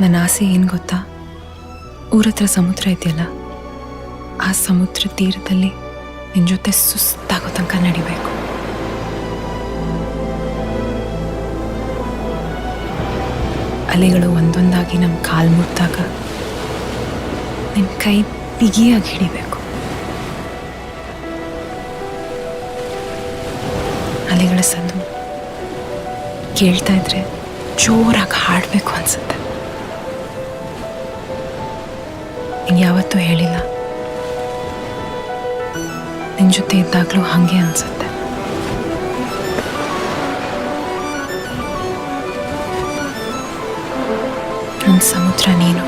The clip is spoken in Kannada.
ನನ್ನ ಆಸೆ ಏನು ಗೊತ್ತಾ, ಊರತ್ರ ಸಮುದ್ರ ಇದೆಯಲ್ಲ, ಆ ಸಮುದ್ರ ತೀರದಲ್ಲಿ ನಿನ್ನ ಜೊತೆ ಸುಸ್ತಾಗೋ ತನಕ ನಡಿಬೇಕು. ಅಲೆಗಳು ಒಂದೊಂದಾಗಿ ನಮ್ಮ ಕಾಲು ಮುಟ್ಟಾಗ ನಿನ್ನ ಕೈ ಬಿಗಿಯಾಗಿ ಹಿಡಿಬೇಕು. ಅಲೆಗಳ ಸದ್ದು ಕೇಳ್ತಾ ಇದ್ರೆ ಜೋರಾಗಿ ಹಾಡಬೇಕು ಅನ್ಸುತ್ತೆ. ನಿಂಗೆ ಯಾವತ್ತೂ ಹೇಳಿಲ್ಲ, ನಿನ್ನ ಜೊತೆ ಇದ್ದಾಗಲೂ ಹಾಗೆ ಅನ್ಸುತ್ತೆ. ನನ್ನ ಸಮುದ್ರ ನೀನು.